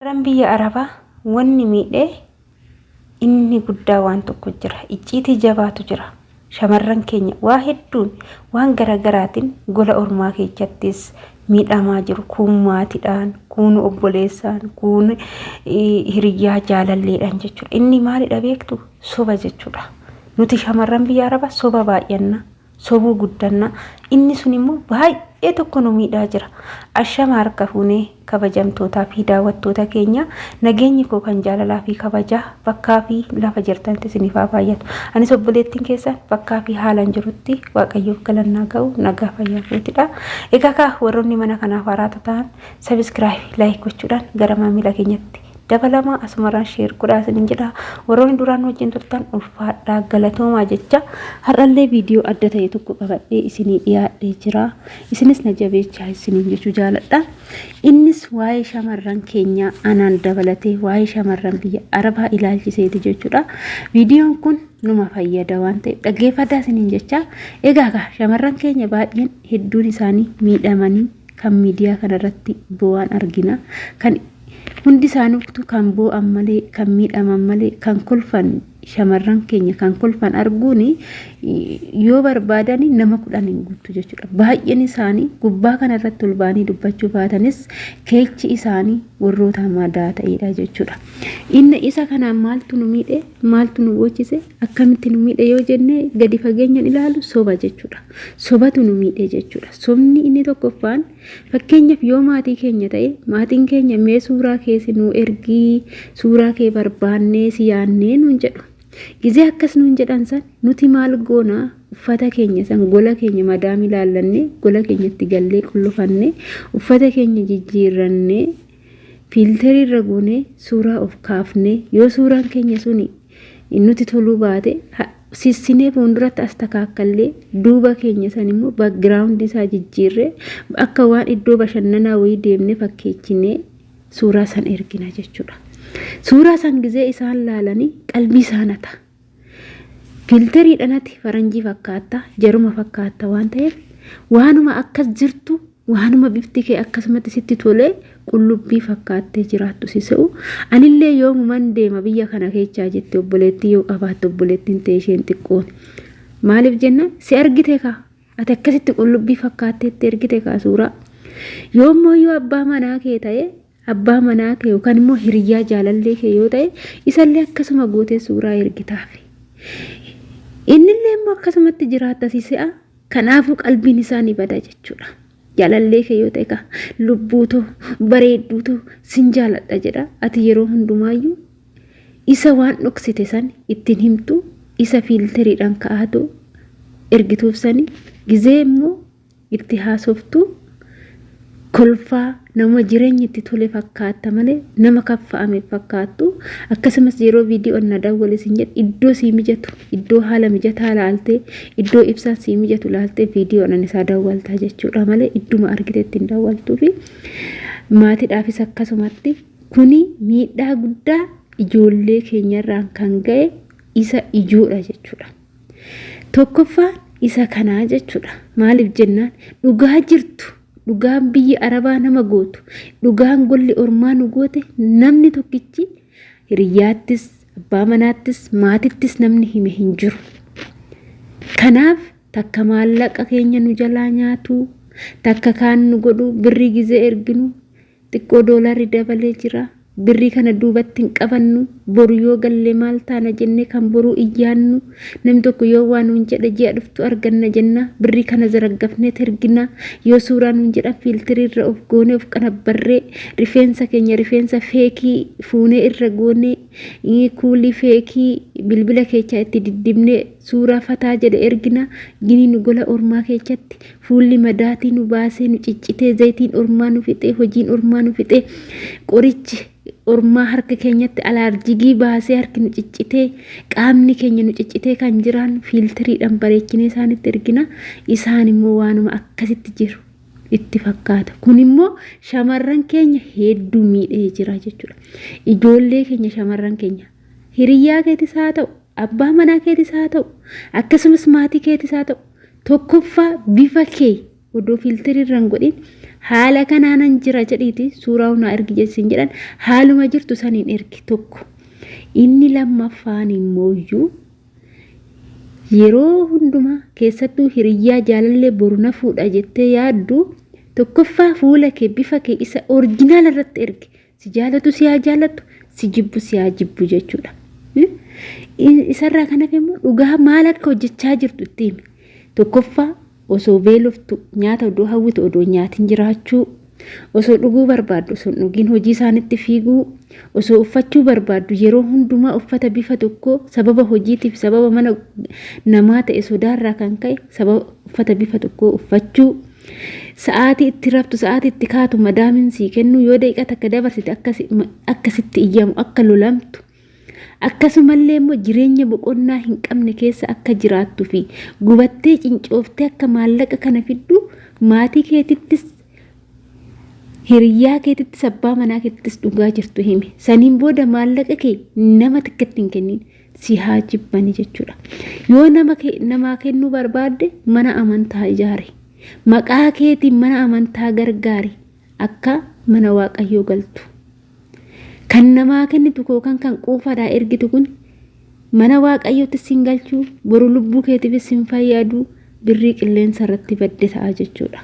Biyya Arabaa wanni miidhee inni guddaa waan tokko jira. Icciitii jabaatu jira. Shamarran keenya waa hedduun waan garagaraatiin gola ormaa keessattis miidhamaa jiru. Kun maatiidhaan, kun obboleessaan, kun hiriyyaa jaalalleedhaan jechuudha. Inni maalidha beektu? Soba jechuudha. Nuti shamarran biyya Arabaa soba baay'anna, sobuu guddanna. Inni sun immoo baay'ee tokko nu miidhaa jira. Ashama harka fuunee kabajamtootaa fi daawwattoota keenya nageenyi koo kan jaalalaa fi kabajaa bakkaa fi lafa jirtanitti isiniif haa baay'atu. Anis obboleettiin keessan bakkaa fi haalaan jirutti Waaqayyoof galannaa ga'u nagaa fayyaa keetidha. Egaa warroonni mana kanaaf haaraa ta'an sabiskiraayib laayik gochuudhaan gara maamila keenyatti dabalama asumarraan sheer godhaa isiniin jedha. Warroonni duraan wajjin turtan ulfaadhaa galatoomaa jecha har'allee viidiyoo adda ta'e tokko qabadhee isinii dhiyaadhee jira. Isinis na jabeechaa isiniin jechuu jaaladha. Innis waa'ee shamarran keenya anaan dabalatee waa'ee shamarran biyya Arabaa ilaalchiseeti jechuudha. Viidiyoon kun numa fayyada waan ta'eef dhaggeeffadhaa isiniin jecha. Egaa shamarran keenya baay'een hedduun isaanii miidhamanii kan miidiyaa kanarratti bu'aan argina. Kan hundi isaaniitu kan bu'an malee kan miidhaman malee kan kolfan shamarran keenya kan kolfan arguun yoo barbaadan nama 10 hin guutu jechuudha. Baay'een isaanii gubbaa kanarratti ol baanii dubbachuu baatanis keechi isaanii warroota madaa ta'edha jechuudha. Inni isa kanaan maaltu nu miidhe, maaltu nu gochise, akkamitti nu miidhe yoo jenne gadi fageenyaan ilaalu soba jechuudha. Sobatu nu miidhe jechuudha. Sobni inni tokkoffaan fakkeenyaaf yoo maatii keenya ta'e maatiin keenya mee suuraa keessa nu ergii, suuraa kee barbaannee si yaannee nuun jedhu. Gizee akkas nuun jedhan san nuti maal goona uffata keenya san gola keenya madaami ilaallanne gola keenyatti gallee qullufannee uffata keenya jijjiirrannee fiilterii irra goonee suuraa of kaafnee yoo suuraan keenya suni nuti toluu baate sissinee fuulduratti as takaakallee duuba keenya san immoo background isaa jijjiirree akka waan iddoo bashannanaa wayii deemnee fakkeechinee suuraa san ergina jechuudha. Suuraa san gizee isaan laalanii qalbii isaanata. Fiilteriidhaanati faranjii fakkaata, jaruma fakkaata waan ta'eef waanuma akkas jirtu, waanuma bifti kee akkasumatti sitti tolee qullubbii fakkaattee jiraattu sisa'u. Anillee yoomuman deema biyya kana keessaa jette obboleettii yoo qabaattu obboleettiin ta'e isheen xiqqoon. Maaliif jenna si argite ka ati akkasitti qullubbii fakkaatteetti ergite ka suuraa. Yoommoo yoo abbaa manaa kee ta'e abbaa manaa kee yookaan immoo hiriyyaa jaalallee kee yoo ta'e isallee akkasuma gootee suuraa ergitaaf. Innillee immoo akkasumatti jiraata si'a. Kanaafuu qalbiin isaanii bada jechuudha. Jaalallee kee yoo ta'e ka lubbuutu bareedduutu sin jaaladha jedha. Ati yeroo hundumaayyuu isa waan dhoksite san ittiin himtu isa fiilteriidhaan ka'aatu ergituuf sani gizee immoo itti haasoftu kolfaa nama jireenyi itti tole fakkaata malee nama kaffa'ame fakkaattu. Akkasumas yeroo viidiyoon na daawwale sin jedhu iddoo sii mijatu iddoo haala mijataa laaltee iddoo ibsaan sii mijatu laaltee viidiyoon isaa daawwaltaa jechuudha malee idduma argite ittiin daawwaltuu fi maatiidhaafis akkasumatti kuni miidhaa guddaa ijoollee keenyarraan kan ga'e isa ijoodha jechuudha. Tokkoffaan isa kanaa jechuudha. Maaliif jennaan dhugaa jirtu. Dhugaan biyya Arabaa nama gootu, dhugaan golli ormaa nu goote namni tokkichi hiriyyaattis, abbaa manaattis, maatittis namni hime hin jiru. Kanaaf takka maallaqa keenya nu jalaa nyaatu, takka kaan nu godhu birrii gizee erginu, xiqqoo doolaarri dabalee jira. Birrii kana duubatti hin qabannu, boru yoo galle maal taana jennee kan boruu iyyaannu, namni tokko yoo waan nuun jedhe ji'a dhuftu arganna jenna, birrii kana zaraggafnee ergina, yoo suuraa nuun jedhan fiiltirii irra of goonee of qanabbarree, rifeensa keenya rifeensa feekii fuunee irra goonee, kuulii feekii bilbila keechaa itti diddibnee suuraa fataa jedhe ergina, gini nu gola ormaa keessatti fuulli madaatii nu baasee nu ciccitee zayitiin ormaa nu fixee hojiin ormaa nu fixee qorichi ormaa harka keenyatti alaarjigii baasee harki nu ciccitee qaamni keenya nu ciccitee kan jiraan fiiltiriidhaan bareechinee isaanitti ergina. Isaan immoo waanuma akkasitti jiru itti fakkaata. Kun immoo shamarran keenya hedduu miidhee jira jechuudha. Ijoollee keenya shamarran keenya hiriyyaa keetis haa ta'u abbaa manaa keetis haa ta'u akkasumas maatii keetis haa ta'u tokkoffaa bifa kee odoo fiiltiriirraan godhin haala kanaanan jira jedhiiti suuraa hunaa ergi jechuun jedhan haaluma jirtu saniin ergi tokko. Inni lammaffaan immooyyuu yeroo hundumaa keessattuu hiriyyaa jaalallee boru na fuudha jettee yaaddu tokkoffaa fuula kee bifa kee isa orjinaal irratti ergi. Si jaalatu si haa jaalatu, si jibbu si haa jibbu jechuudha. Isarraa kanaaf immoo dhugaa maal akka hojjechaa jirtu itti himi. Tokkoffaa osoo beeloftu nyaata odoo hawwitu odoo nyaatiin jiraachuu, osoo dhuguu barbaaddu osoo dhugiin hojii isaanitti fiiguu, osoo uffachuu barbaaddu yeroo hundumaa uffata bifa tokko sababa hojiitiif sababa mana namaa ta'e sodaarraa kan ka'e sababa uffata bifa tokko uffachuu. Sa'aatii itti raftu sa'aatii itti kaatu madaamin sii kennu yoo daqiiqa takka dabarsite akkasitti iyyamu akka lolamtu. Akkasumallee immoo jireenya boqonnaa hin qabne keessa akka jiraattu fi gubattee cincooftee akka maallaqa kana fiddu maatii keetittis hiriyyaa keetittis abbaa manaa keetittis dhugaa jirtu himi. Saniin booda maallaqa kee nama tokkotti hin kennin si haa jibbani jechuudha. Yoo namaa kennuu barbaadde mana amantaa ijaari. Maqaa keetiin mana amantaa gargaari akka mana waaqayyoo galtu. Kan namaa kennitu kookan kan quufaadhaa ergitu kun mana waaqayyootti sin galchuu boru lubbuu keetiifis sin fayyadu birrii qilleensa irratti badde ta'a jechuudha.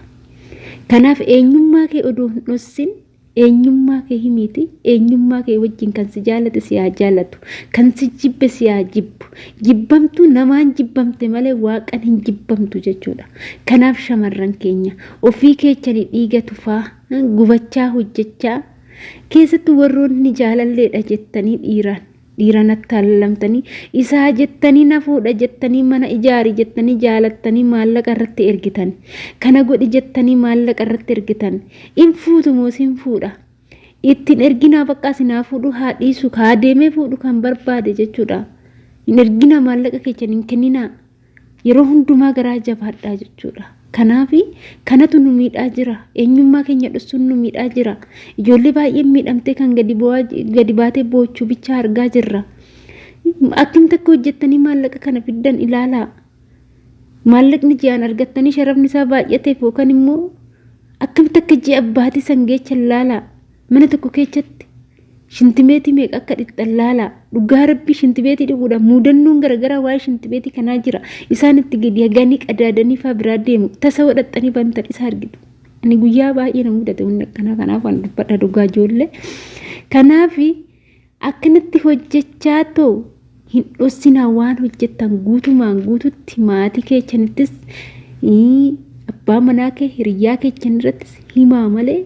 Kanaaf eenyummaa kee odoo hin dhossin eenyummaa kee himiti eenyummaa kee wajjin kan si jaalate si haa jaalatu kan si jibbe si haa jibbu. Jibbamtu namaan jibbamte malee waaqan hin jibbamtu jechuudha. Kanaaf shamarran keenya ofii keechanii dhiiga tufaa gubachaa hojjechaa keessattuu warroonni jaalalleedha jettanii dhiiran attaalamtanii isaa jettanii na fuudha jettanii mana ijaari jettanii jaalattanii maallaqa irratti ergitan kana godhi jettanii maallaqa irratti ergitan in fuutu moo sin fuudha ittiin erginaa bakka sinaa fuudhu haa dhiisu haa deemee fuudhu kan barbaade jechuudha. In ergina maallaqa keechan hin kenninaa yeroo hundumaa garaa jabaadhaa jechuudha. Kanaafi kanatu nu miidhaa jira. Eenyummaa keenya dhossuun nu miidhaa jira. Ijoollee baay'een miidhamtee kan gadi baatee boochuu bichaa argaa jirra. Akkam takka hojjettanii maallaqa kana fiddan ilaalaa. Maallaqni ji'aan argattanii sharafni isaa baay'ateef yookaan immoo akkam takka ji'a abbaatii sangeecha ilaalaa. Mana tokko keessatti shintimeetii meeqa akka dhixxan ilaalaa. Dhugaa rabbii shintimeetii dhuguudha. Muudannoon garagaraa waa'ee shintimeetii kanaa jira. Isaan itti gadi haganii qadaadanii fa'aa biraa deemu. Tasa wadhaxxanii bantan isa argitu. Ani guyyaa baay'ee na mudate wanni akkanaa kanaaf waan dubbadha dhugaa ijoollee. Kanaaf akkanatti hojjechaa too hin dhossinaa waan hojjettan guutumaan guututti maatii keechanittis abbaa manaa kee hiriyyaa keechan irrattis himaa malee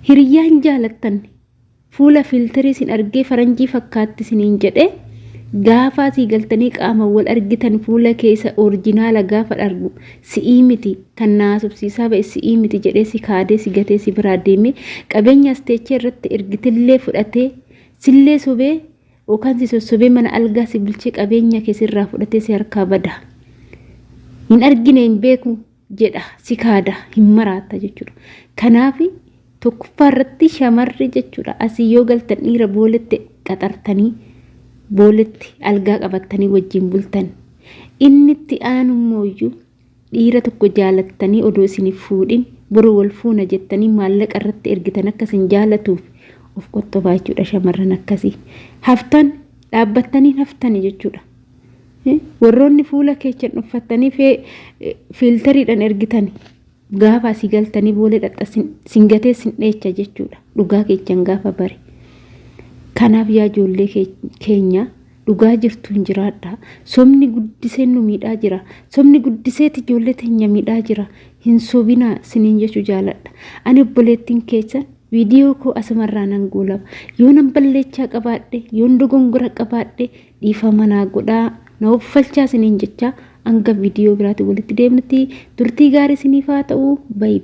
hiriyyaa hin jaalattanne. Fuula filterii sin argee faranjii fakkaatti siniin jedhe gaafa sii galtanii qaama wal argitan fuula keessa orjinaala gaafa argu si'ii miti kan naasubsiisaa ba'e si'ii miti jedhee si kaadee si gatee si biraa deemee qabeenya asteechee irratti ergitillee fudhatee sillee sobee yookaan si sossobee mana algaa si bulchee qabeenya keessirraa fudhatee si harkaa bada. Hin argine hin beeku jedha si kaada hin maraata jechuudha. Kanaaf tokkoffaa irratti shamarri jechuudha. Asii yoo galtan dhiira booletti qaxartanii booletti algaa qabattanii wajjin bultan. Inni itti aanummooyyuu dhiira tokko jaalattanii odoo isin fuudhin boru wal fuuna jettanii maallaqa irratti ergitan akka isin jaalatuuf of qottobaa jechuudha shamarran akkasii. Haftan dhaabbattanii haftani jechuudha. Warroonni fuula keechan uffatanii filteriidhaan ergitani. Gaafa asii galtanii boolee dhaxxa singatee sin dheecha jechuudha. Dhugaa keechan gaafa bare. Kanaaf yaa ijoollee keenya dhugaa jirtuun jiraadha. Somni guddiseen nu miidhaa jira. Somni guddiseeti ijoollee teenya miidhaa jira. Hin sobinaa siniin jechuu jaaladha. Ani obboleettiin keessan viidiyoo koo asumarraa nan goolaba. Yoo nan balleechaa qabaadhe, yoo dogongora qabaadhe dhiifama naa godhaa. Na uffalchaa siniin jechaa hanga viidiyoo biraatti walitti deemnutti turtii gaarii siniif haa ta'u. Bye.